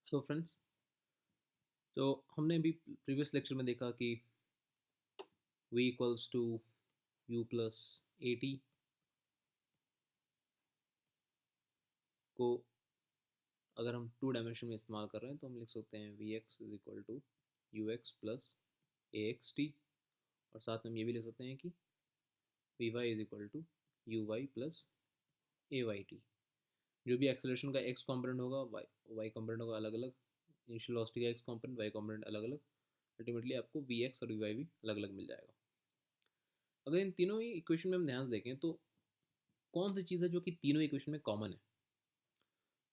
Hello friends. तो हमने अभी प्रीवियस लेक्चर में देखा कि v equals to u plus a t को अगर हम टू डायमेंशन में इस्तेमाल कर रहे हैं तो हम लिख सकते हैं v x is equal to u x plus a x t, और साथ में हम ये भी लिख सकते हैं कि v y is equal to u y plus a y t. जो भी एक्सेलरेशन का एक्स कॉम्पोनेंट होगा वाई कॉम्पोनेंट होगा अलग अलग, इनिशियल वेलोसिटी का एक्स कॉम्पोनेंट वाई कॉम्पोनेंट अलग अलग, अल्टीमेटली आपको वी एक्स और वी वाई भी अलग अलग मिल जाएगा। अगर इन तीनों ही इक्वेशन में हम ध्यान से देखें तो कौन सी चीज़ है जो कि तीनों इक्वेशन में कॉमन है।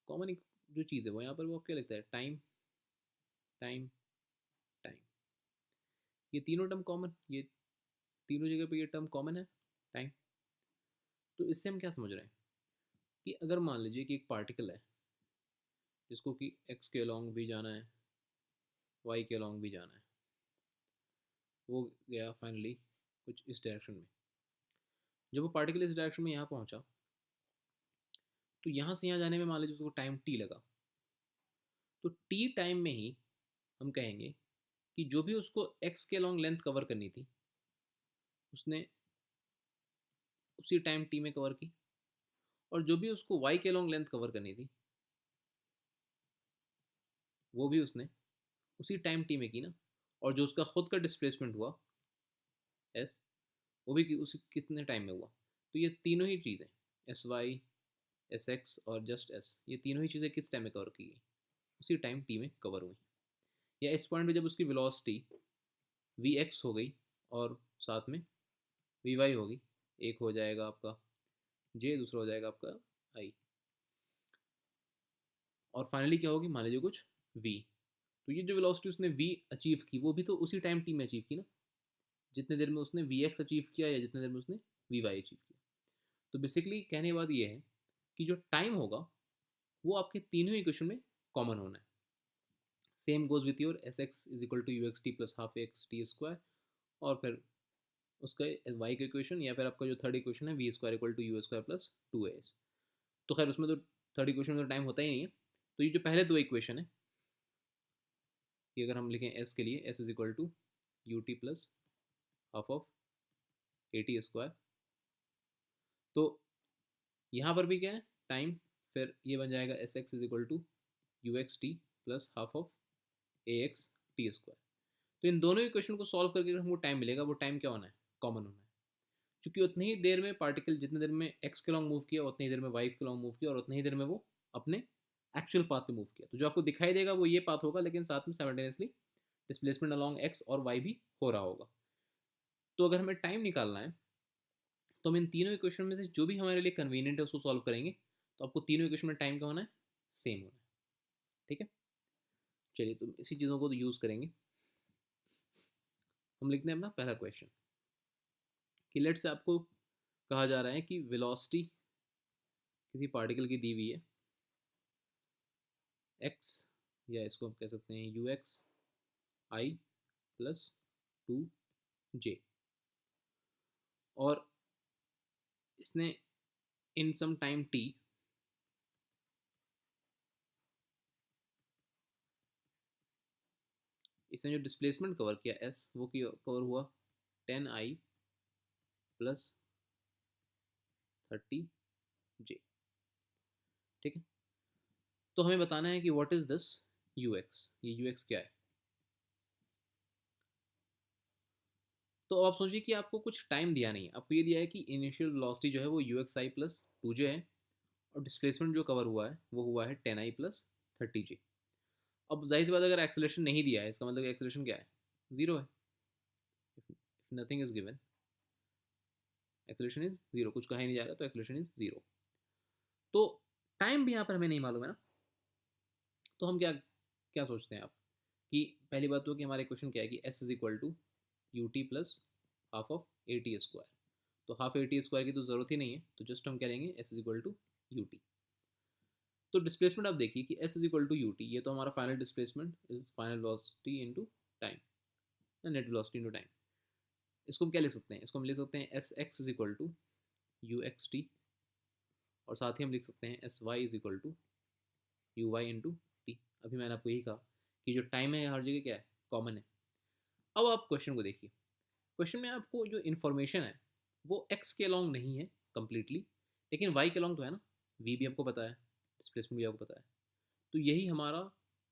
कॉमन जो चीज़ है वो यहाँ पर वो क्या लिखता है, टाइम टाइम टाइम। ये तीनों टर्म कॉमन, ये तीनों जगह पे ये टर्म कॉमन है, टाइम। तो इससे हम क्या समझ रहे हैं कि अगर मान लीजिए कि एक पार्टिकल है जिसको कि एक्स के अलॉन्ग भी जाना है, वाई के अलॉन्ग भी जाना है, वो गया फाइनली कुछ इस डायरेक्शन में। जब वो पार्टिकल इस डायरेक्शन में यहाँ पहुँचा तो यहाँ से यहाँ जाने में मान लीजिए उसको टाइम टी लगा, तो टी टाइम में ही हम कहेंगे कि जो भी उसको एक्स के लॉन्ग लेंथ कवर करनी थी उसने उसी टाइम टी में कवर की, और जो भी उसको वाई के लॉन्ग लेंथ कवर करनी थी वो भी उसने उसी टाइम टी में की ना। और जो उसका खुद का डिस्प्लेसमेंट हुआ एस, वो भी उसी कितने टाइम में हुआ। तो ये तीनों ही चीज़ें एस वाई एस एक्स और जस्ट एस, ये तीनों ही चीज़ें किस टाइम में कवर की गई, उसी टाइम टी में कवर हुई। या इस पॉइंट पे जब उसकी वेलोसिटी वी एक्स हो गई और साथ में वी वाई होगी, एक हो जाएगा आपका जे, दूसरा हो जाएगा आपका आई, और फाइनली क्या होगी मान लीजिए कुछ वी। तो ये जो वेलोसिटी उसने वी अचीव की वो भी तो उसी टाइम टी में अचीव की ना, जितने देर में उसने वी एक्स अचीव किया या जितने देर में उसने वी वाई अचीव किया। तो बेसिकली कहने की बात ये है कि जो टाइम होगा वो आपके तीनों इक्वेशन में कॉमन होना है। Same goes with your s x is equal to u x t plus half x t square, और फिर उसका वाई का इक्वेशन, या फिर आपका जो थर्ड इक्वेशन है v square equal to u square plus two a. तो खैर उसमें तो थर्ड इक्वेशन में तो टाइम होता ही नहीं है। तो ये जो पहले दो इक्वेशन है, ये अगर हम लिखें एस के लिए, s is equal to u t plus half of a t square, तो यहाँ पर भी क्या है टाइम, फिर ये बन जाएगा s x is equal to u x t plus half of a x t square. तो इन दोनों इक्वेशन को सॉल्व करके हमको टाइम मिलेगा, वो टाइम क्या होना है, कॉमन होना है। क्योंकि उतनी ही देर में पार्टिकल जितनी देर में एक्स के लॉन्ग मूव किया उतनी ही देर में वाई के लॉन्ग मूव किया, और उतनी ही देर में वो अपने एक्चुअल पाथ पे मूव किया। तो जो आपको दिखाई देगा वो ये पाथ होगा, लेकिन साथ में साइमल्टेनियसली डिस्प्लेसमेंट अलॉन्ग एक्स और वाई भी हो रहा होगा। तो अगर हमें टाइम निकालना है तो हम इन तीनों इक्वेशन में से जो भी हमारे लिए कन्वीनियंट है उसको सॉल्व करेंगे। तो आपको तीनों इक्वेशन में टाइम क्या होना है, सेम होना है। ठीक है, चलिए तो इसी चीज़ों को तो यूज़ करेंगे। हम लिखते हैं अपना पहला क्वेश्चन कि लेट से आपको कहा जा रहा है कि वेलोसिटी किसी पार्टिकल की दी हुई है एक्स, या इसको हम कह सकते हैं u x i plus two j, और इसने इन सम टाइम टी इसने जो डिस्प्लेसमेंट कवर किया एस वो कवर हुआ 10 आई प्लस 30 जे। ठीक है, तो हमें बताना है कि what is this you x, ये यू एक्स क्या है। तो अब आप सोचिए कि आपको कुछ टाइम दिया नहीं है, आपको ये दिया है कि इनिशियल वेलोसिटी जो है वो u x i plus two j है, और डिस्प्लेसमेंट जो कवर हुआ है वो हुआ है 10 आई प्लस 30 जे। अब जाहिर सी बात अगर एक्सेलेरेशन नहीं दिया है इसका मतलब एक्सेलेरेशन क्या है, जीरो है। If nothing is given, acceleration is zero, कुछ कहा ही नहीं जा रहा तो एक्सेलेरेशन इज जीरो। तो टाइम भी यहाँ पर हमें नहीं मालूम है ना। तो हम क्या क्या सोचते हैं आप कि पहली बात तो कि हमारा क्वेश्चन क्या है कि s is equal to u t plus half of a t square. तो हाफ ए टी स्क्वायर की तो ज़रूरत ही नहीं है, तो जस्ट हम क्या लेंगे s is equal to u t. तो डिस्प्लेसमेंट आप देखिए कि s is equal to u t, ये तो हमारा final displacement is final velocity into time, net velocity into time. इसको हम क्या लिख सकते हैं, इसको हम लिख सकते हैं s x is equal to u x t, और साथ ही हम लिख सकते हैं s y is equal to u y into t. अभी अभी मैंने आपको यही कहा कि जो टाइम है हर जगह क्या है, कॉमन है। अब आप क्वेश्चन को देखिए, क्वेश्चन में आपको जो इन्फॉर्मेशन है वो एक्स के अलॉन्ग नहीं है कम्प्लीटली, लेकिन वाई के अलॉन्ग तो है ना, वी भी आपको पता है, डिस्प्लेसमेंट भी आपको पता है। तो यही हमारा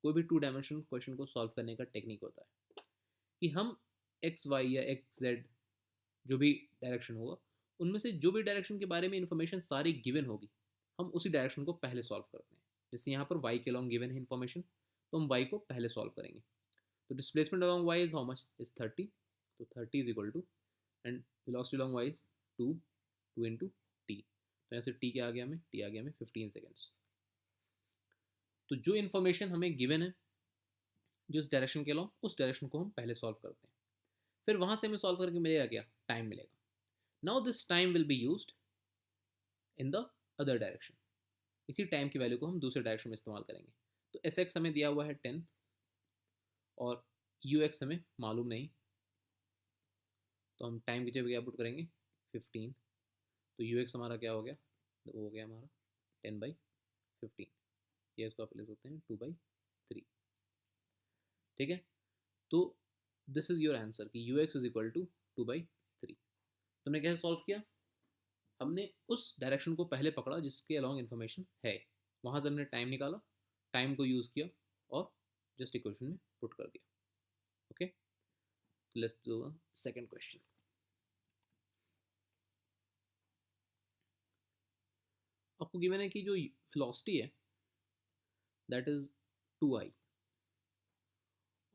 कोई भी 2 डायमेंशन क्वेश्चन को सॉल्व करने का टेक्निक होता है कि हम एक्स वाई या एक्स जेड जो भी डायरेक्शन होगा, उनमें से जो भी डायरेक्शन के बारे में इन्फॉर्मेशन सारी गिवन होगी, हम उसी डायरेक्शन को पहले सॉल्व करते हैं। जैसे यहाँ पर वाई के अलॉन्ग गिवन है इन्फॉर्मेशन, तो हम वाई को पहले सॉल्व करेंगे। तो displacement along y is how much, is 30, तो 30 is equal to, and velocity along y is 2 into t, तो यहाँ से टी क्या आ गया हमें, टी आ गया हमें 15 सेकेंड्स। तो जो इन्फॉर्मेशन हमें गिवन है जिस डायरेक्शन के अलॉन्ग, उस डायरेक्शन को हम पहले सॉल्व करते हैं, फिर वहाँ से हमें सॉल्व करके मिलेगा क्या, टाइम मिलेगा। Now this time will be used in the other direction, इसी टाइम की वैल्यू को हम दूसरे डायरेक्शन में इस्तेमाल करेंगे। तो एस एक्स हमें दिया हुआ है 10 और यू एक्स हमें मालूम नहीं, तो हम टाइम की जगह क्या पुट करेंगे 15, तो यू एक्स हमारा क्या हो गया, वो हो गया हमारा 10/15, या इसको आप ले सकते हैं 2/3, ठीक है। तो दिस इज योर आंसर कि u x is equal to 2/3। तो हमने कैसे सॉल्व किया, हमने उस डायरेक्शन को पहले पकड़ा जिसके अलॉन्ग इन्फॉर्मेशन है, वहाँ से हमने टाइम निकाला, टाइम को यूज़ किया और जस्ट इक्वेशन में पुट कर दिया। Okay, let's do second question. आपको गिवन है कि जो वेलोसिटी है दैट इज 2i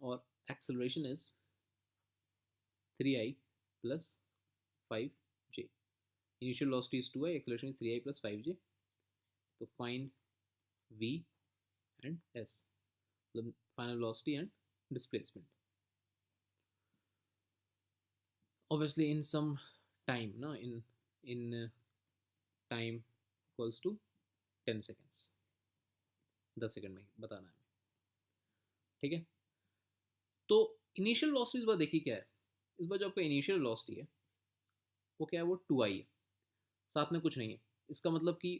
और acceleration is 3i plus 5j। Initial velocity is 2i, acceleration is 3i plus 5j। तो फाइंड v एंड s, मतलब final velocity and displacement. obviously in some time ना, in time equals to 10 seconds, 10 second में बताना है, ठीक है। तो initial velocity इस बार देखिए क्या है, इस बार जो आपका इनिशियल वेलोसिटी है वो क्या है, वो 2i है, साथ में कुछ नहीं है। इसका मतलब कि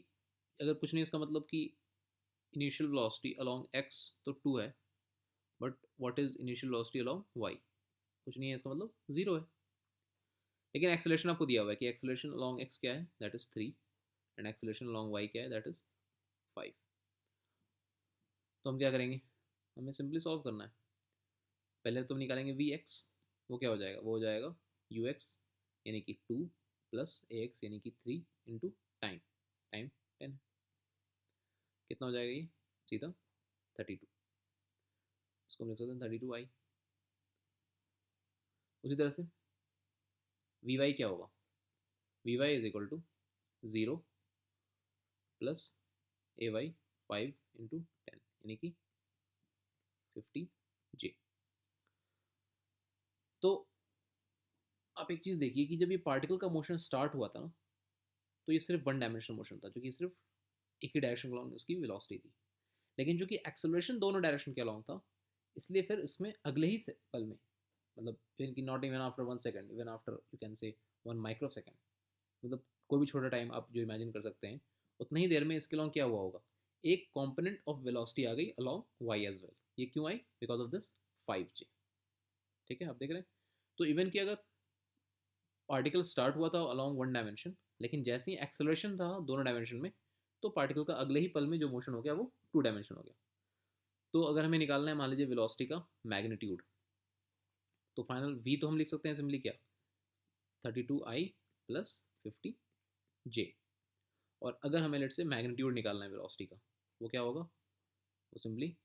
अगर कुछ नहीं, इसका मतलब कि इनिशियल वेलोसिटी अलोंग x तो 2 है, but what is initial velocity along y, कुछ नहीं है, इसका मतलब 0 है। लेकिन एक्सेलरेशन आपको दिया हुआ है कि एक्सेलरेशन अलोंग x क्या है, दैट इज 3, एंड एक्सेलरेशन अलोंग y क्या है, दैट इज 5। तो हम क्या करेंगे, हमें सिंपली सॉल्व करना है। पहले तो हम निकालेंगे वी एक्स, वो क्या हो जाएगा, वो हो जाएगा यू एक्स यानी कि 2 प्लस ए एक्स यानी कि 3 इंटू टाइम, टाइम 10, कितना हो जाएगा ये, सीधा 32, इसको हम लिख सकते हैं 32i। उसी तरह से वी वाई क्या होगा, v y is equal to 0 plus a y 5 into 10 यानी कि 50j। तो आप एक चीज़ देखिए कि जब ये पार्टिकल का मोशन स्टार्ट हुआ था ना, तो ये सिर्फ 1 डायमेंशनल मोशन था, जो कि सिर्फ एक ही डायरेक्शन के अलॉन्ग उसकी वेलोसिटी थी। लेकिन जो कि एक्सेलरेशन दोनों डायरेक्शन के अलॉन्ग था, इसलिए फिर इसमें अगले ही पल में, मतलब इवन की not even after 1 second, even after you can say 1 micro second, मतलब कोई भी छोटा टाइम आप जो इमेजिन कर सकते हैं, उतनी ही देर में इसके अलॉन्ग क्या हुआ होगा, एक कॉम्पोनेंट ऑफ वेलोसिटी आ गई अलॉन्ग वाई एज वेल। ये क्यों आई, बिकॉज ऑफ दिस 5j, ठीक है। आप देख रहे हैं, तो इवन कि अगर पार्टिकल स्टार्ट हुआ था अलॉन्ग 1 डायमेंशन, लेकिन जैसे ही एक्सेलरेशन था दोनों डायमेंशन में, तो पार्टिकल का अगले ही पल में जो मोशन हो गया वो 2 डायमेंशन हो गया। तो अगर हमें निकालना है मान लीजिए वेलोसिटी का मैग्नीट्यूड, तो फाइनल v तो हम लिख सकते हैं सिंपली क्या, 32i प्लस 50j। और अगर हमें लेट से मैग्नीट्यूड निकालना है वेलोसिटी का, वो क्या होगा, वो simply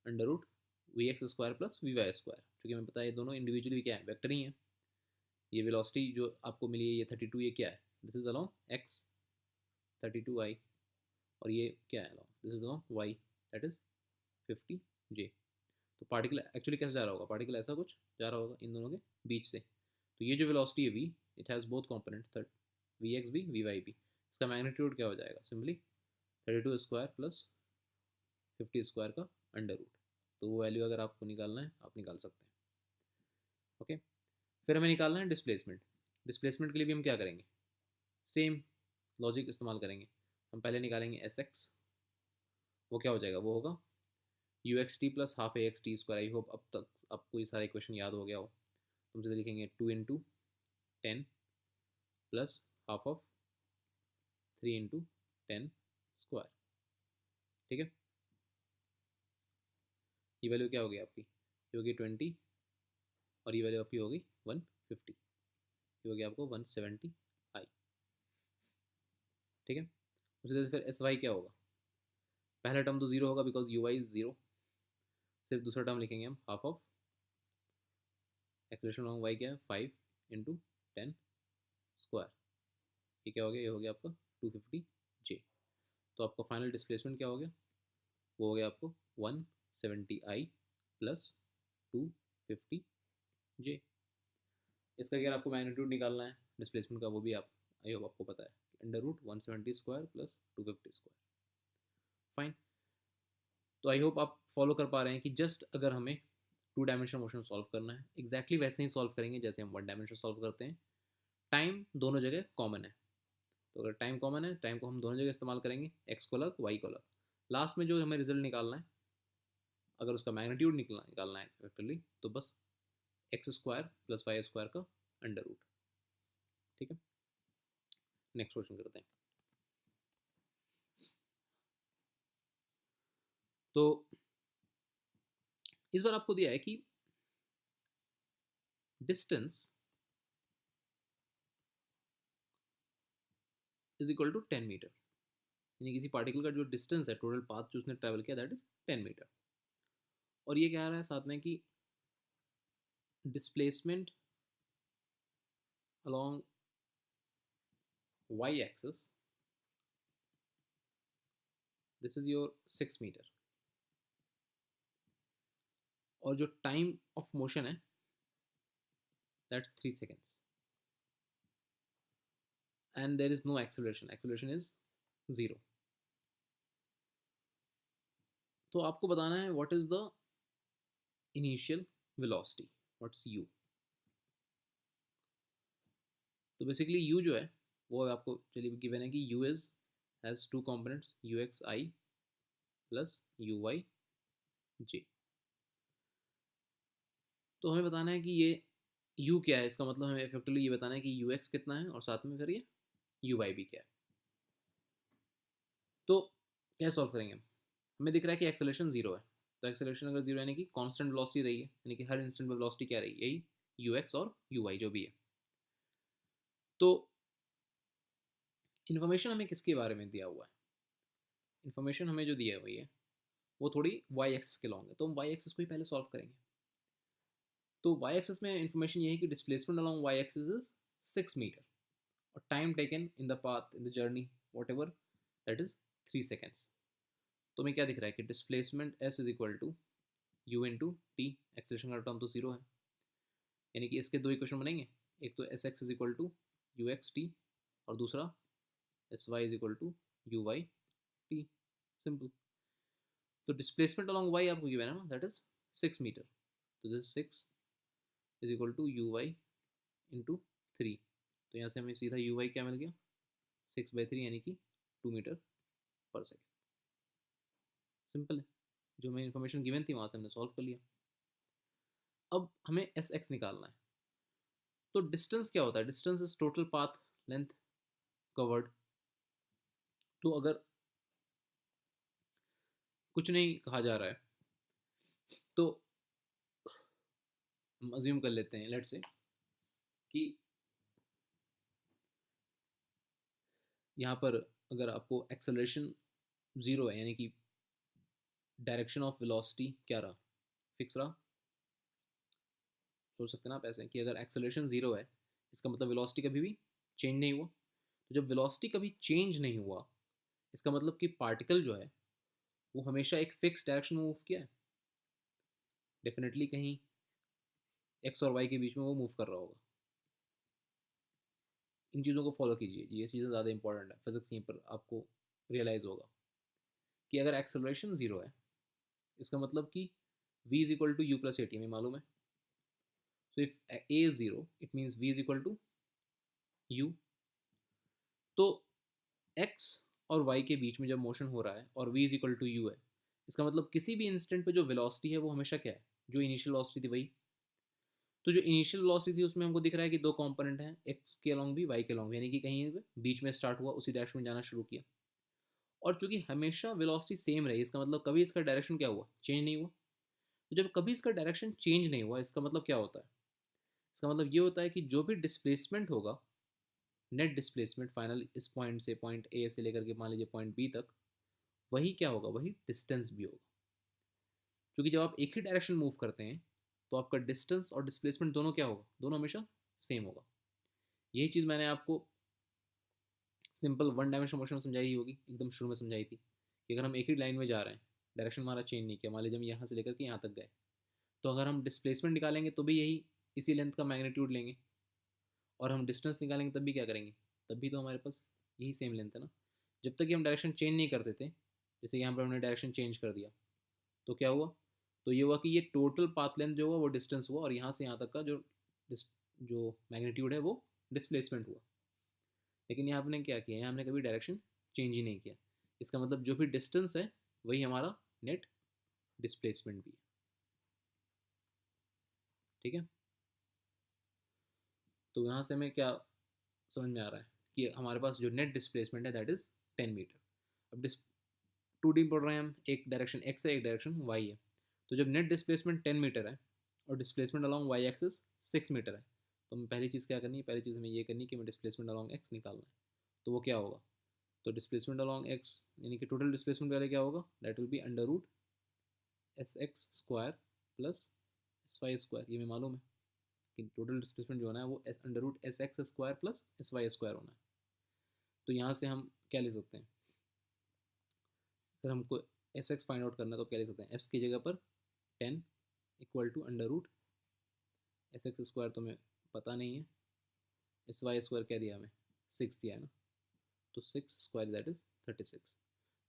under root v x square plus v y square, क्योंकि हमें पता है ये दोनों इंडिविजुअली क्या है, वेक्टर ही है। ये वेलोसिटी जो आपको मिली है ये 32, ये क्या है, this is along x 32i, और ये क्या है along, this is along y, that is 50j। तो पार्टिकल एक्चुअली कैसे जा रहा होगा, पार्टिकल ऐसा कुछ जा रहा होगा इन दोनों के बीच से। तो ये जो वेलोसिटी है v, it has both component, third v x भी वी वाई भी। इसका मैग्नीट्यूड क्या हो जाएगा, सिंपली 32 स्क्वायर प्लस 50 स्क्वायर का अंडर रूट। तो वो वैल्यू अगर आपको निकालना है आप निकाल सकते हैं। ओके, फिर हमें निकालना है डिस्प्लेसमेंट। डिस्प्लेसमेंट के लिए भी हम क्या करेंगे, सेम लॉजिक इस्तेमाल करेंगे। हम पहले निकालेंगे एस एक्स, वो क्या हो जाएगा, वो होगा you x t plus half A x t square. I hope अब तक आपको ये सारा इक्वेशन याद हो गया हो। हम सीधे लिखेंगे 2 × 10 प्लस हाफ ऑफ 3 × 10 स्क्वायर। ठीक है, ये वैल्यू क्या होगी आपकी, ये होगी 20 और ये वैल्यू आपकी होगी 150, ये होगी आपको 170 आई। ठीक है, उसी तरह से फिर एस वाई क्या होगा, पहला टर्म तो जीरो होगा because u y is zero, सिर्फ दूसरा टर्म लिखेंगे हम half of acceleration long y क्या है 5 × 10 स्क्वायर। ये क्या हो गया, ये हो गया आपका 250 जे। तो आपका फाइनल डिस्प्लेसमेंट क्या हो गया, वो हो गया आपको 170 आई प्लस 250 जे। इसका अगर आपको मैग्नीट्यूड निकालना है डिस्प्लेसमेंट का, वो भी आप आई होप आपको पता है, √170 स्क्वायर प्लस 250 स्क्वायर। फाइन, तो आई होप आप फॉलो कर पा रहे हैं कि जस्ट अगर हमें 2 डायमेंशनल मोशन सॉल्व करना है एग्जैक्टली वैसे ही सॉल्व करेंगे जैसे हम 1 डायमेंशनल सॉल्व करते हैं। टाइम दोनों जगह कॉमन है, तो अगर टाइम कॉमन है, टाइम को हम दोनों जगह इस्तेमाल करेंगे, एक्स को अलग वाई को अलग। लास्ट में जो हमें रिजल्ट निकालना है, अगर उसका मैग्नीट्यूड निकालना है एक्चुअली, तो बस x square plus y square का अंडर रूट। ठीक है, नेक्स्ट क्वेश्चन करते हैं। तो इस बार आपको दिया है कि distance is equal to 10 metre, यानी किसी पार्टिकल का जो डिस्टेंस है, टोटल पाथ जो उसने ट्रेवल किया, दैट इज 10 मीटर। और ये कह रहा है साथ में कि displacement along y axis, this is your 6 metre, और जो टाइम ऑफ मोशन है that's 3 seconds, and there is no acceleration is 0। तो आपको बताना है what is the initial velocity, what's u। तो बेसिकली u जो है वो आपको चलिए गिवन है कि u is has 2 components uxi plus uyj। तो हमें बताना है कि ये u क्या है, इसका मतलब हमें इफेक्टिवली ये बताना है कि ux कितना है और साथ में फिर ये uy भी क्या है। तो क्या सॉल्व करेंगे, हमें दिख रहा है कि एक्सेलरेशन 0 है, तो एक्सेलरेशन अगर 0 यानी कि कांस्टेंट वेलोसिटी रही है, यानी कि हर इंस्टेंट में वेलोसिटी क्या रही है, यही ux और uy जो भी है। तो इन्फॉर्मेशन हमें किसके बारे में दिया हुआ है, इन्फॉर्मेशन हमें जो दिया हुई है वो थोड़ी वाई एक्सिस के लॉन्ग है, तो हम वाई एक्सिस को ही पहले सॉल्व करेंगे। तो वाई एक्सिस में इन्फॉर्मेशन ये है कि displacement along y axis is 6 metre और time taken in the path in the journey whatever that is इज 3 seconds। तो हमें क्या दिख रहा है कि displacement s is equal to u into t, acceleration का टर्म तो 0 है, यानी कि इसके दो इक्वेशन बनेंगे, एक तो s x is equal to u x t और दूसरा s y is equal to u y t, simple. तो डिस्प्लेसमेंट अलॉन्ग वाई आपको गिवन है ना, दैट इज 6 मीटर, तो this 6 is equal to u y into 3। तो यहाँ से हमें सीधा यू वाई क्या मिल गया, 6/3 यानी कि 2 मीटर पर सेकेंड। सिंपल है, जो हमें इन्फॉर्मेशन गिवन थी वहाँ से हमने सॉल्व कर लिया। अब हमें एस एक्स निकालना है। तो डिस्टेंस क्या होता है, distance is total path length covered. तो अगर कुछ नहीं कहा जा रहा है तो हम अज्यूम कर लेते हैं लेट्स से कि यहाँ पर अगर आपको एक्सेलरेशन 0 है, यानी कि डायरेक्शन ऑफ वेलोसिटी क्या रहा, फिक्स रहा। सोच सकते हैं ना आप ऐसे कि अगर एक्सेलरेशन 0 है इसका मतलब वेलोसिटी कभी भी चेंज नहीं हुआ। तो जब वेलोसिटी कभी चेंज नहीं हुआ इसका मतलब कि पार्टिकल जो है वो हमेशा एक फिक्स डायरेक्शन में मूव किया है, डेफिनेटली कहीं एक्स और वाई के बीच में वो मूव कर रहा होगा। इन चीज़ों को फॉलो कीजिए, ये चीज़ें ज़्यादा इंपॉर्टेंट है, फिजिक्स यहीं पर आपको रियलाइज़ होगा कि अगर एक्सेलरेशन 0 है इसका मतलब कि v is equal to u plus a t, हमें मालूम है। So if a is 0 it means v is equal to u। तो x और y के बीच में जब मोशन हो रहा है और v is equal to u है, इसका मतलब किसी भी इंस्टेंट पे जो वेलोसिटी है वो हमेशा क्या है, जो इनिशियल वेलोसिटी थी वही। तो जो इनिशियल वेलोसिटी थी उसमें हमको दिख रहा है कि दो कंपोनेंट हैं, एक्स के अलॉन्ग भी वाई के अलॉन्ग भी, यानी कि कहीं पे बीच में स्टार्ट हुआ उसी डायरेक्शन में जाना शुरू किया। और चूंकि हमेशा वेलोसिटी सेम रही, इसका मतलब कभी इसका डायरेक्शन क्या हुआ, चेंज नहीं हुआ। तो जब कभी इसका डायरेक्शन चेंज नहीं हुआ, इसका मतलब क्या होता है, इसका मतलब ये होता है कि जो भी डिस्प्लेसमेंट होगा, नेट डिस्प्लेसमेंट फाइनल इस पॉइंट से, पॉइंट ए से लेकर के मान लीजिए पॉइंट बी तक, वही क्या होगा, वही डिस्टेंस भी होगा। क्योंकि जब आप एक ही डायरेक्शन मूव करते हैं तो आपका डिस्टेंस और डिस्प्लेसमेंट दोनों क्या होगा, दोनों हमेशा सेम होगा। यही चीज़ मैंने आपको सिंपल वन डायमेंशन मोशन में समझाई ही होगी, एकदम शुरू में समझाई थी कि अगर हम एक ही लाइन में जा रहे हैं, डायरेक्शन हमारा चेंज नहीं किया, मान लीजिए हम यहाँ से लेकर के यहाँ तक गए, तो अगर हम डिस्प्लेसमेंट निकालेंगे तो भी यही इसी लेंथ का मैग्नीट्यूड लेंगे, और हम डिस्टेंस निकालेंगे तब भी क्या करेंगे, तब भी तो हमारे पास यही सेम लेंथ है ना। जब तक कि हम डायरेक्शन चेंज नहीं करते थे, जैसे यहाँ पर हमने डायरेक्शन चेंज कर दिया तो क्या हुआ, तो ये हुआ कि ये टोटल पाथ लेंथ जो हुआ वो डिस्टेंस हुआ, और यहाँ से यहाँ तक का जो मैग्नीट्यूड है वो डिस्प्लेसमेंट हुआ। लेकिन यहाँ हमने क्या किया, यहाँ हमने कभी डायरेक्शन चेंज ही नहीं किया। इसका मतलब जो भी डिस्टेंस है वही हमारा नेट डिस्प्लेसमेंट भी है। ठीक है, तो यहाँ से हमें क्या समझ में आ रहा है कि हमारे पास जो नेट डिस्प्लेसमेंट है दैट इज़ 10 मीटर। अब 2D पढ़ रहे हैं हम, एक डायरेक्शन एक्स है एक डायरेक्शन वाई है। तो जब नेट डिस्प्लेसमेंट 10 मीटर है और displacement along y axis 6 metre है, तो हमें पहली चीज़ क्या करनी है, पहली चीज़ हमें ये करनी है कि हमें डिस्प्लेसमेंट अलॉन्ग एक्स निकालना है। तो वो क्या होगा, तो डिस्प्लेसमेंट अलॉन्ग एक्स यानी कि टोटल डिस्प्लेसमेंट पहले क्या होगा, that will be under root s x square plus s y square. ये हमें मालूम है कि टोटल डिस्प्लेसमेंट जो होना है वो under root s x square plus s y square होना है। तो यहाँ से हम क्या ले सकते हैं, अगर हमको एस एक्स फाइंड आउट करना है तो क्या ले सकते हैं, एस की जगह पर 10 equal to under root s x square तो हमें पता नहीं है, एस वाई स्क्वायर क्या दिया हमें, 6 दिया है ना, तो 6 स्क्वायर दैट इज 36।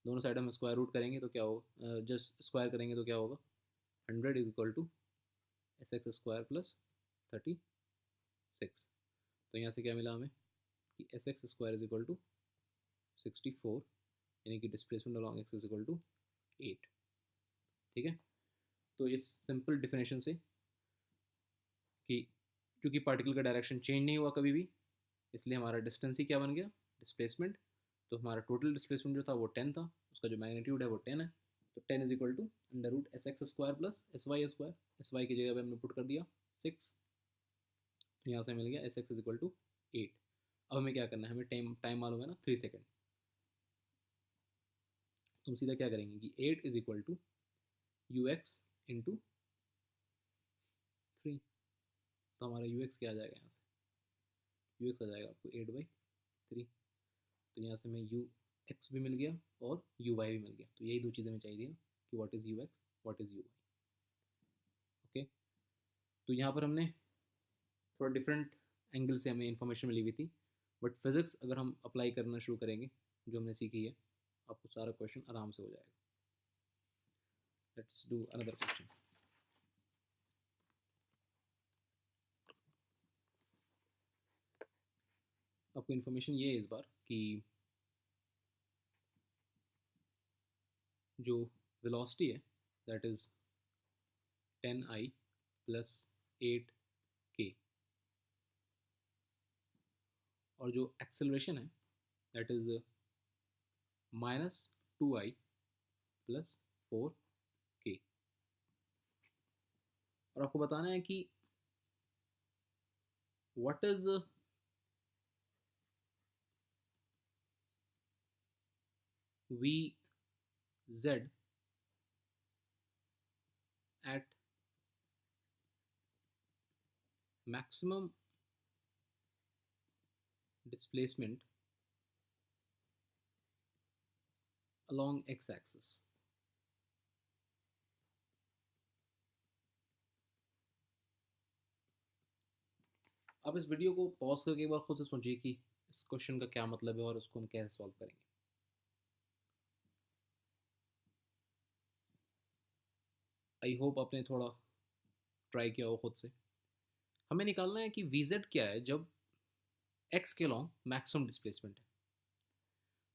दोनों साइड हम स्क्वायर रूट करेंगे तो क्या होगा, जस्ट स्क्वायर करेंगे तो क्या होगा, 100 is equal to s x square plus 36। तो यहाँ से क्या मिला हमें कि s x square is equal to 64, यानी कि displacement along x is equal to 8। ठीक है, तो इस सिंपल डिफिनेशन से कि क्योंकि पार्टिकल का डायरेक्शन चेंज नहीं हुआ कभी भी, इसलिए हमारा डिस्टेंस ही क्या बन गया, डिस्प्लेसमेंट। तो हमारा टोटल डिस्प्लेसमेंट जो था वो 10 था, उसका जो मैग्नीट्यूड है वो 10 है। तो 10 is equal to under root s x square plus s y square, s y की जगह पे हमने पुट कर दिया 6, तो यहाँ से मिल गया s x is equal to 8। अब हमें क्या करना है, हमें टाइम टाइम मालूम है ना 3 सेकेंड। तो हम सीधा क्या करेंगे कि 8 is equal to u x into 3। तो हमारा यू एक्स क्या आ जाएगा, यहाँ से यू एक्स आ जाएगा आपको 8/3। तो यहाँ से हमें यू एक्स भी मिल गया और यू वाई भी मिल गया। तो यही दो चीज़ें हमें चाहिए ना कि what is u x, what is u y. Okay, तो यहाँ पर हमने थोड़ा डिफरेंट एंगल से हमें इन्फॉर्मेशन मिली हुई थी, बट फिज़िक्स अगर हम अप्लाई करना शुरू करेंगे जो हमने सीखी है, आपको सारा क्वेश्चन आराम से हो जाएगा। Let's do another question. आपको इन्फॉर्मेशन ये है इस बार कि जो वेलोसिटी है that is 10I plus 8K, और जो एक्सेलरेशन है that is -2I plus 4K। और आपको बताना है कि what is v z at maximum displacement along x axis। आप इस वीडियो को पॉज करके एक बार खुद से सोचिए कि इस क्वेश्चन का क्या मतलब है और उसको हम कैसे सॉल्व करेंगे। आई होप आपने थोड़ा ट्राई किया हो खुद से। हमें निकालना है कि वी जेड क्या है जब x के लॉन्ग मैक्सिमम डिस्प्लेसमेंट है।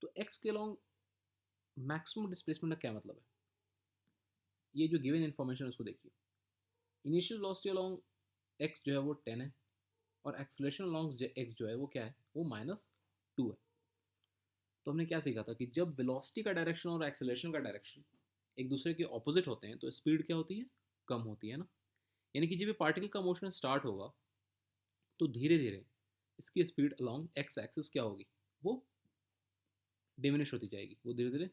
तो x के लॉन्ग मैक्सिमम डिस्प्लेसमेंट का क्या मतलब है, ये जो गिवन इन्फॉर्मेशन है उसको देखिए। इनिशियल वेलोसिटी अलॉन्ग एक्स जो है वो 10 है, और एक्सेलरेशन अलॉन्ग एक्स जो है वो क्या है, वो -2 है। तो हमने क्या सीखा था कि जब वेलोसिटी का डायरेक्शन और एक्सेलरेशन का डायरेक्शन एक दूसरे के ऑपोजिट होते हैं तो स्पीड क्या होती है, कम होती है ना। यानी कि जब ये पार्टिकल का मोशन स्टार्ट होगा तो धीरे धीरे इसकी स्पीड अलॉन्ग एक्स एक्सिस क्या होगी, वो डिमिनिश होती जाएगी, वो धीरे धीरे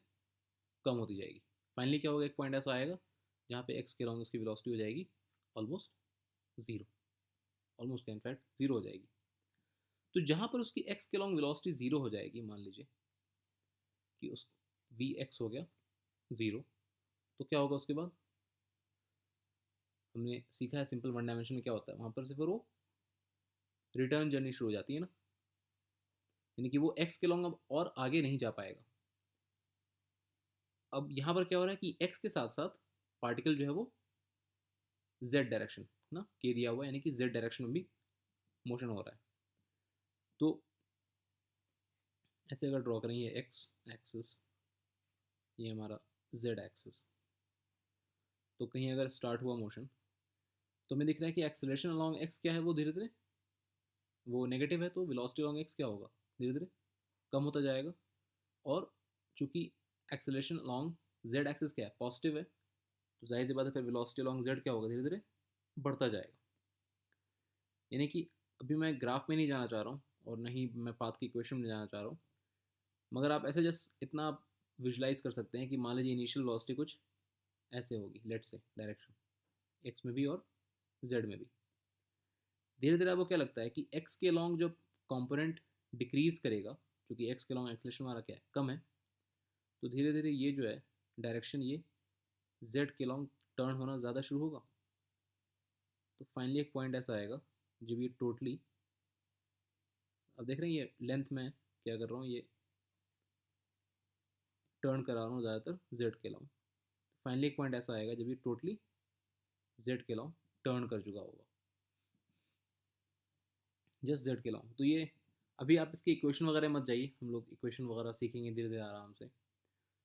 कम होती जाएगी। फाइनली क्या होगा, एक पॉइंट ऐसा आएगा जहाँ पे एक्स के अलॉन्ग उसकी वेलोसिटी हो जाएगी almost zero, almost in fact zero हो जाएगी। तो जहाँ पर उसकी एक्स के अलॉन्ग वेलोसिटी ज़ीरो हो जाएगी, मान लीजिए कि उस वी एक्स हो गया ज़ीरो, तो क्या होगा उसके बाद, हमने सीखा है सिंपल वन डायमेंशन में क्या होता है, वहाँ पर से फिर वो रिटर्न जर्नी शुरू हो जाती है ना। यानी कि वो एक्स के लॉन्ग अब और आगे नहीं जा पाएगा। अब यहाँ पर क्या हो रहा है कि एक्स के साथ साथ पार्टिकल जो है वो जेड डायरेक्शन ना के दिया हुआ है, यानी कि जेड डायरेक्शन में भी मोशन हो रहा है। तो ऐसे अगर ड्रॉ करें, ये एक्स एक्सिस, ये हमारा जेड एक्सिस, तो कहीं अगर स्टार्ट हुआ मोशन तो हमें दिख रहा है कि एक्सेलरेशन अलॉन्ग एक्स क्या है, वो धीरे धीरे वो नेगेटिव है, तो वेलोसिटी अलॉन्ग एक्स क्या होगा, धीरे धीरे कम होता जाएगा। और चूंकि एक्सेलरेशन अलॉन्ग जेड एक्सिस क्या है, पॉजिटिव है, तो जाहिर सी बात है फिर वेलोसिटी अलॉन्ग जेड क्या होगा, धीरे धीरे बढ़ता जाएगा। यानी कि अभी मैं ग्राफ में नहीं जाना चाह रहा हूँ और न ही मैं पाथ की इक्वेशन में जाना चाह रहा हूँ, मगर आप ऐसे जस्ट इतना विजुलाइज कर सकते हैं कि मान लीजिए इनिशियल वेलोसिटी कुछ ऐसे होगी, लेट से डायरेक्शन एक्स में भी और जेड में भी। धीरे धीरे आपको क्या लगता है कि एक्स के लॉन्ग जब कंपोनेंट डिक्रीज करेगा, क्योंकि एक्स के लॉन्ग एक्सेलरेशन हमारा क्या है, कम है, तो धीरे धीरे ये जो है डायरेक्शन ये जेड के लॉन्ग टर्न होना ज़्यादा शुरू होगा। तो फाइनली एक पॉइंट ऐसा आएगा जब ये टोटली, अब देख रहे हैं ये लेंथ में क्या कर रहा हूँ, ये टर्न करा रहा हूँ ज़्यादातर जेड के लॉन्ग। फाइनली एक पॉइंट ऐसा आएगा जब ये टोटली जेड के लॉन्ग टर्न कर चुका होगा, जस्ट जेड के लॉन्ग। तो ये अभी आप इसके इक्वेशन वगैरह मत जाइए, हम लोग इक्वेशन वगैरह सीखेंगे धीरे धीरे आराम से।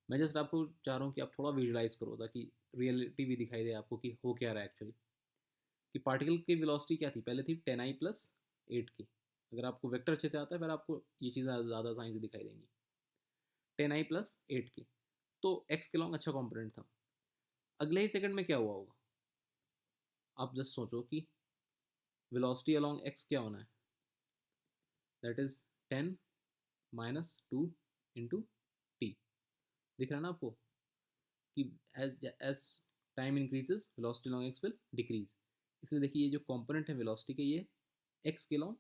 मैं जस्ट आपको चाह रहा हूँ कि आप थोड़ा विजुलाइज करो ताकि रियलिटी भी दिखाई दे आपको कि हो क्या रहा है एक्चुअली। कि पार्टिकल की वेलोसिटी क्या थी, पहले थी 10i+8 की। अगर आपको वेक्टर अच्छे से आता है फिर आपको ये चीज़ें ज़्यादा साइन से दिखाई देंगी। 10i+8 की, तो एक्स के लॉन्ग अच्छा कॉम्पोनेंट था। अगले ही सेकंड में क्या हुआ होगा, आप जस्ट सोचो कि वेलोसिटी अलॉन्ग एक्स क्या होना है, दैट इज 10-2 × दिख रहा है ना आपको कि as time increases velocity along x will decrease. इसलिए देखिए ये जो कंपोनेंट है वेलोसिटी के, ये एक्स के लॉन्ग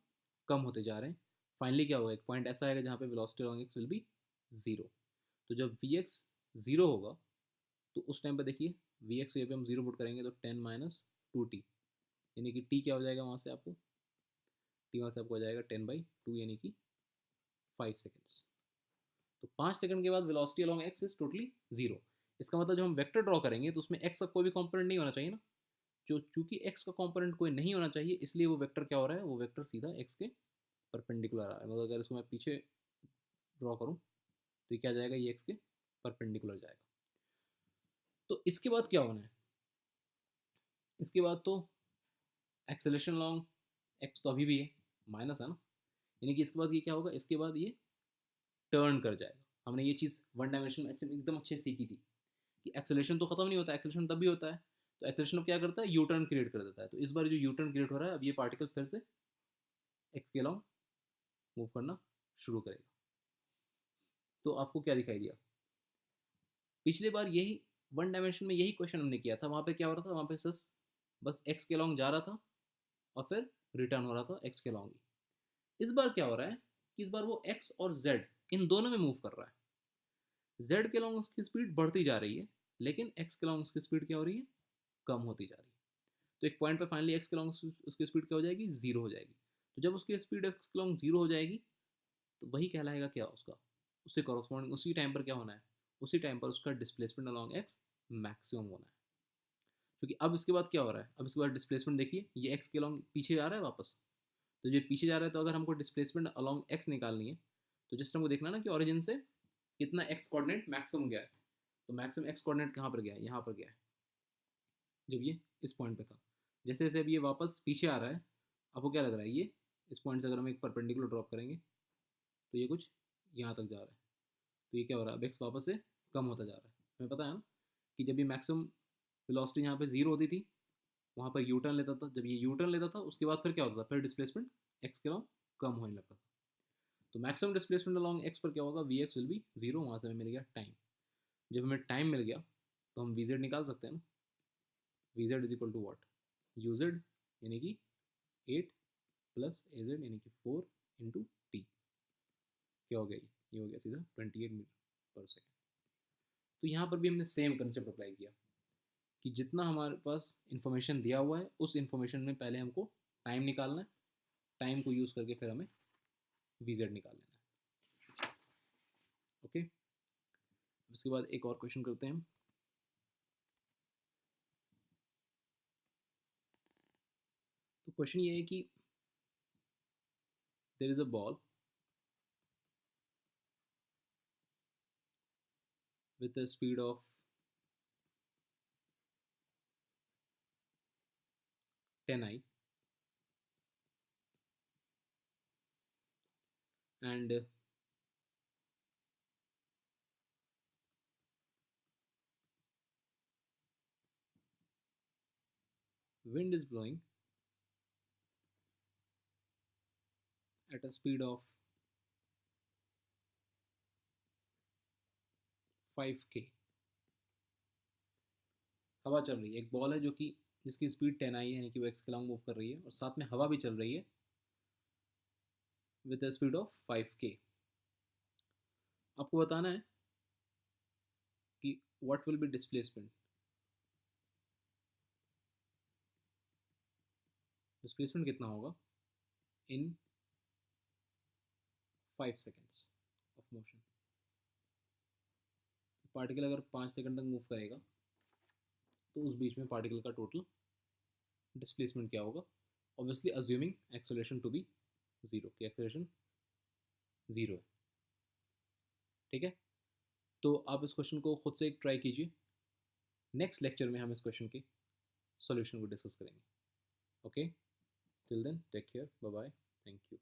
कम होते जा रहे हैं। फाइनली क्या होगा, एक पॉइंट ऐसा आएगा जहाँ पे velocity along x will be zero. तो जब वी एक्स ज़ीरो होगा तो उस टाइम पर देखिए वी एक्स पे हम ज़ीरो पुट करेंगे तो 10-2t, यानी कि टी क्या हो जाएगा वहाँ से आपको, टी वहाँ से आपको हो जाएगा 10/2 यानी कि 5 सेकेंड्स। तो 5 सेकंड के बाद velocity along x is totally zero. इसका मतलब जब हम वेक्टर ड्रॉ करेंगे तो उसमें एक्स का कोई भी कंपोनेंट नहीं होना चाहिए ना। जो चूंकि एक्स का कंपोनेंट कोई नहीं होना चाहिए, इसलिए वो वेक्टर क्या हो रहा है, वो वेक्टर सीधा एक्स के परपेंडिकुलर आ रहा है। मतलब अगर इसको मैं पीछे ड्रॉ करूँ तो ये क्या जाएगा, ये एक्स के परपेंडिकुलर जाएगा। तो इसके बाद क्या होना है, इसके बाद तो एक्सेलरेशन लॉन्ग एक्स तो अभी भी है, माइनस है ना, यानी कि इसके बाद ये क्या होगा, इसके बाद ये टर्न कर जाएगा। हमने ये चीज़ वन डायमेंशन में एकदम अच्छे से सीखी थी कि एक्सेलरेशन तो खत्म नहीं होता, एक्सेलरेशन तब भी होता है। तो एक्सेलरेशन अब क्या करता है, यू टर्न क्रिएट कर देता है। तो इस बार जो यू टर्न क्रिएट हो रहा है, अब ये पार्टिकल फिर से एक्स के अलॉन्ग मूव करना शुरू करेगा। तो आपको क्या दिखाई दिया, पिछली बार यही वन डायमेंशन में यही क्वेश्चन हमने किया था, वहाँ पे क्या हो रहा था, वहाँ पे बस एक्स के अलॉन्ग जा रहा था और फिर रिटर्न हो रहा था एक्स के अलॉन्ग ही। इस बार क्या हो रहा है कि इस बार वो एक्स और जेड इन दोनों में मूव कर रहा है। जेड के अलॉन्ग उसकी स्पीड बढ़ती जा रही है, लेकिन एक्स के अलॉन्ग उसकी स्पीड क्या हो रही है, कम होती जा रही है। तो एक पॉइंट पे फाइनली एक्स के अलॉन्ग उसकी स्पीड क्या हो जाएगी, ज़ीरो हो जाएगी। तो जब उसकी स्पीड एक्स के अलॉन्ग ज़ीरो हो जाएगी तो वही कहलाएगा क्या उसका, उससे कॉरस्पॉन्डिंग उसी टाइम पर क्या होना है, उसी टाइम पर उसका डिस्प्लेसमेंट अलॉन्ग एक्स मैक्सिमम होना है। क्योंकि अब इसके बाद क्या हो रहा है, अब इसके बाद डिस्प्लेसमेंट देखिए, ये एक्स के अलॉन्ग पीछे जा रहा है वापस। तो ये पीछे जा रहा है, तो अगर हमको डिस्प्लेसमेंट अलॉन्ग एक्स निकालनी है तो जस्ट हमको देखना ना कि ऑरिजिन से कितना एक्स कोऑर्डिनेट मैक्सिमम गया है। तो मैक्सिमम एक्स कोऑर्डिनेट कहाँ पर गया है, यहाँ पर गया है। जब ये इस पॉइंट पे था। जैसे जैसे अब ये वापस पीछे आ रहा है, आपको क्या लग रहा है, ये इस पॉइंट से अगर हम एक परपेंडिकुलर ड्रॉप करेंगे तो ये कुछ यहाँ तक जा रहा है, तो ये क्या हो रहा है, अब एक्स वापस से कम होता जा रहा है। हमें पता है ना कि जब ये मैक्सिमम वेलोसिटी यहाँ पे जीरो होती थी, वहाँ पर यू टर्न लेता था, जब ये यू टर्न लेता था उसके बाद फिर क्या होता था, फिर डिस्प्लेसमेंट एक्स के अलाउ कम होने लगता था। तो मैक्सिमम डिस्प्लेसमेंट अलॉन्ग एक्स पर क्या होगा, v x will be zero. वहाँ से हमें मिल गया टाइम। जब हमें टाइम मिल गया तो हम वी जेड निकाल सकते हैं ना। V z is equal to what, u z यानी कि 8 प्लस ए जेड यानी कि 4 इंटू टी। क्या हो गया, ये हो गया सीधा 28 मीटर पर सेकेंड। तो यहाँ पर भी हमने सेम कंसेप्ट अप्लाई किया कि जितना हमारे पास इंफॉर्मेशन दिया हुआ है उस इंफॉर्मेशन में पहले हमको टाइम निकालना है, टाइम को यूज़ करके फिर हमें वी जेड निकाल लेना है। ओके, उसके बाद एक और क्वेश्चन करते हैं हम। तो क्वेश्चन ये है कि there is a ball with a speed of 10 I and wind is blowing at a speed of 5K। हवा चल रही है, एक बॉल है जो कि जिसकी स्पीड 10 I है, यानी कि वो एक्स के लॉन्ग मूव कर रही है, और साथ में हवा भी चल रही है with a speed of 5K। आपको बताना है कि what will be displacement. Displacement कितना होगा इन 5 सेकेंड्स ऑफ मोशन। पार्टिकल अगर 5 सेकेंड तक मूव करेगा तो उस बीच में पार्टिकल का टोटल डिस्प्लेसमेंट क्या होगा, obviously assuming acceleration to be zero, कि एक्सेलरेशन जीरो है। ठीक है, तो आप इस क्वेश्चन को खुद से एक ट्राई कीजिए। नेक्स्ट लेक्चर में हम इस क्वेश्चन के सॉल्यूशन को डिस्कस करेंगे। Okay, till then take care, bye bye, thank you.